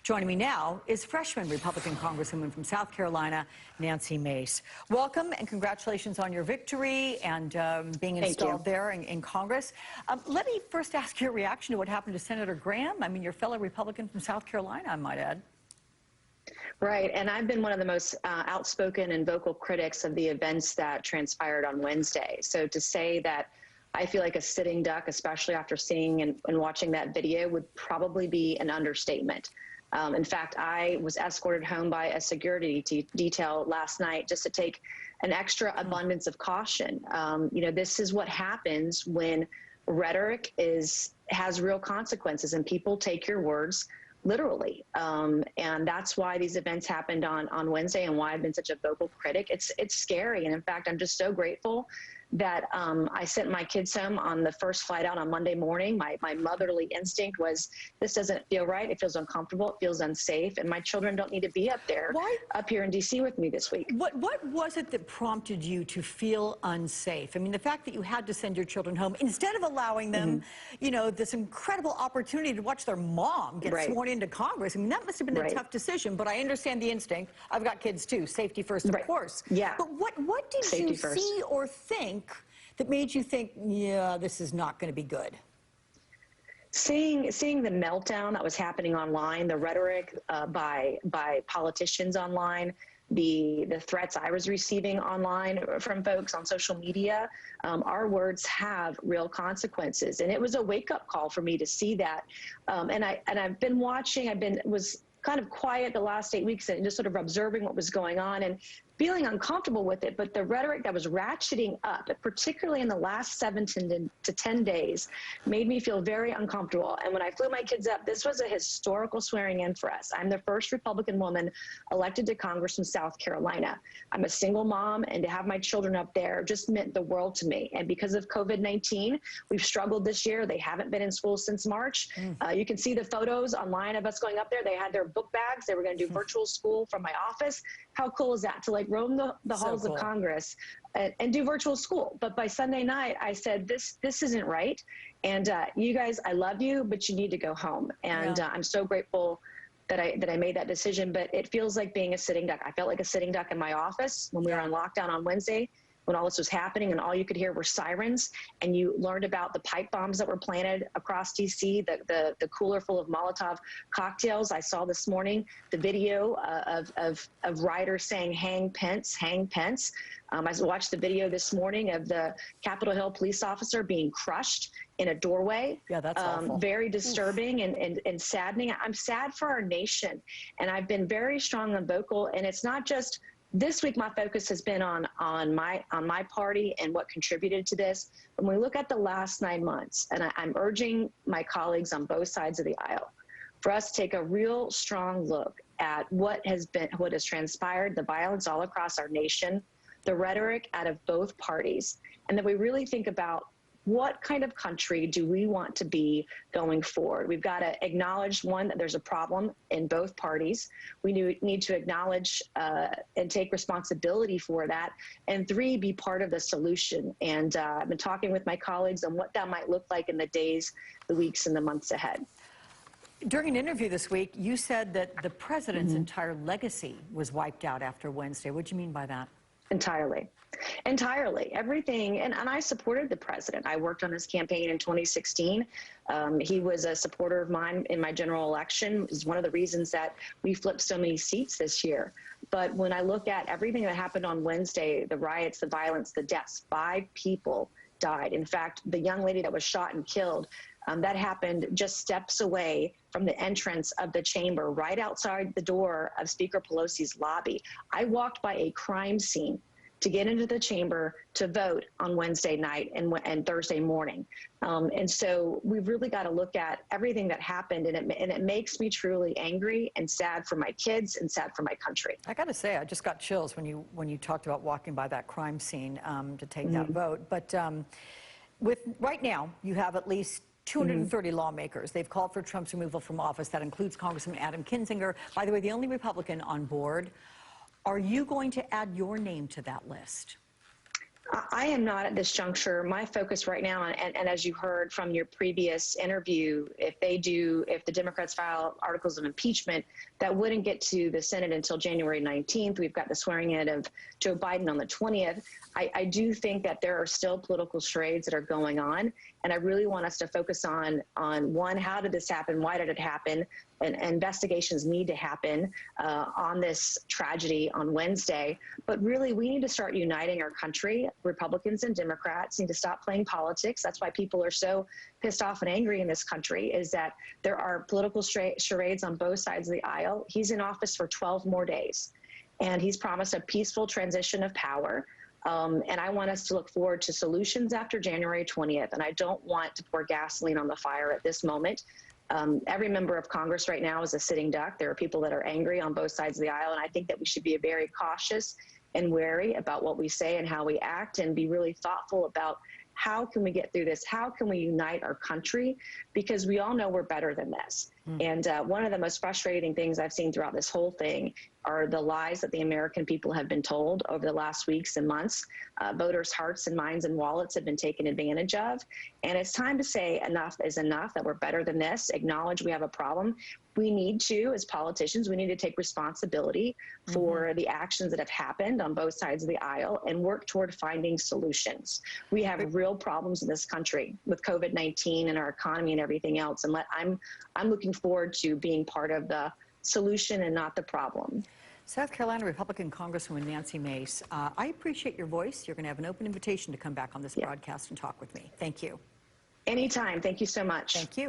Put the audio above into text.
Joining me now is freshman Republican Congresswoman from South Carolina, Nancy Mace. Welcome and congratulations on your victory and being installed there in Congress. Let me first ask your reaction to what happened to Senator Graham. I mean, your fellow Republican from South Carolina, I might add. Right, and I've been one of the most outspoken and vocal critics of the events that transpired on Wednesday. So to say that I feel like a sitting duck, especially after seeing and watching that video, would probably be an understatement. In fact, I was escorted home by a security detail last night just to take an extra abundance of caution. You know, this is what happens when rhetoric has real consequences and people take your words literally. And that's why these events happened on Wednesday and why I've been such a vocal critic. It's scary. And in fact, I'm just so grateful that I sent my kids home on the first flight out on Monday morning. My motherly instinct was, this doesn't feel right. It feels uncomfortable. It feels unsafe. And my children don't need to be up there, up here in D.C. with me this week. What was it that prompted you to feel unsafe? I mean, the fact that you had to send your children home instead of allowing them, you know, this incredible opportunity to watch their mom get sworn into Congress. I mean, that must have been a tough decision, but I understand the instinct. I've got kids too. Safety first, of course. Yeah. But what did you see or think that made you think, yeah, this is not going to be good? Seeing the meltdown that was happening online, the rhetoric by politicians online, the threats I was receiving online from folks on social media, our words have real consequences, and it was a wake-up call for me to see that. And I've been watching. Was kind of quiet the last 8 weeks and just sort of observing what was going on and feeling uncomfortable with it, but the rhetoric that was ratcheting up, particularly in the last 7 to 10 days, made me feel very uncomfortable. And when I flew my kids up, this was a historical swearing in for us. I'm the first Republican woman elected to Congress from South Carolina. I'm a single mom, and to have my children up there just meant the world to me. And because of COVID-19, we've struggled this year. They haven't been in school since March. You can see the photos online of us going up there. They had their book bags. They were going to do virtual school from my office. How cool is that, to like roam the halls of Congress and do virtual school? But by Sunday night, I said, this isn't right. And you guys, I love you, but you need to go home. And I'm so grateful that I made that decision. But it feels like being a sitting duck. I felt like a sitting duck in my office when we were on lockdown on Wednesday, when all this was happening and all you could hear were sirens, and you learned about the pipe bombs that were planted across D.C., the cooler full of Molotov cocktails. I saw this morning the video of riders saying, hang Pence, hang Pence. I watched the video this morning of the Capitol Hill police officer being crushed in a doorway. Yeah, that's awful. Very disturbing and saddening. I'm sad for our nation, and I've been very strong and vocal, and it's not just this week. My focus has been on my party and what contributed to this. When we look at the last 9 months, and I'm urging my colleagues on both sides of the aisle for us to take a real strong look at what has transpired, the violence all across our nation, the rhetoric out of both parties, and that we really think about what kind of country do we want to be going forward. We've got to acknowledge, one, that there's a problem in both parties. We need to acknowledge and take responsibility for that. And 3, be part of the solution. And I've been talking with my colleagues on what that might look like in the days, the weeks, and the months ahead. During an interview this week, you said that the president's entire legacy was wiped out after Wednesday. What do you mean by that? Entirely. Everything. And I supported the president. I worked on his campaign in 2016. He was a supporter of mine in my general election. It was one of the reasons that we flipped so many seats this year. But when I look at everything that happened on Wednesday, the riots, the violence, the deaths, 5 people died. In fact, the young lady that was shot and killed, that happened just steps away from the entrance of the chamber, right outside the door of Speaker Pelosi's lobby. I walked by a crime scene to get into the chamber to vote on Wednesday night and Thursday morning. And so we've really got to look at everything that happened, and it makes me truly angry and sad for my kids and sad for my country. I got to say, I just got chills when you talked about walking by that crime scene to take that vote. But right now, you have at least 230 lawmakers. They've called for Trump's removal from office. That includes Congressman Adam Kinzinger, by the way, the only Republican on board. Are you going to add your name to that list? I am not at this juncture. My focus right now, and as you heard from your previous interview, if the Democrats file articles of impeachment, that wouldn't get to the Senate until January 19th. We've got the swearing in of Joe Biden on the 20th. I do think that there are still political charades that are going on, and I really want us to focus on one, how did this happen? Why did it happen? And investigations need to happen on this tragedy on Wednesday. But really, we need to start uniting our country. Republicans and Democrats need to stop playing politics. That's why people are so pissed off and angry in this country, is that there are political charades on both sides of the aisle. He's in office for 12 more days, and he's promised a peaceful transition of power. And I want us to look forward to solutions after January 20th. And I don't want to pour gasoline on the fire at this moment. Every member of Congress right now is a sitting duck. There are people that are angry on both sides of the aisle. And I think that we should be very cautious and wary about what we say and how we act, and be really thoughtful about how can we get through this? How can we unite our country? Because we all know we're better than this. And one of the most frustrating things I've seen throughout this whole thing are the lies that the American people have been told over the last weeks and months. Voters' hearts and minds and wallets have been taken advantage of. And it's time to say enough is enough, that we're better than this, acknowledge we have a problem. We need to, as politicians, we need to take responsibility for the actions that have happened on both sides of the aisle and work toward finding solutions. We have real problems in this country with COVID-19 and our economy and everything else. And I'm looking forward to being part of the solution and not the problem. South Carolina Republican Congresswoman Mace, I appreciate your voice. You're going to have an open invitation to come back on this broadcast and talk with me. Thank you. Anytime. Thank you so much. Thank you.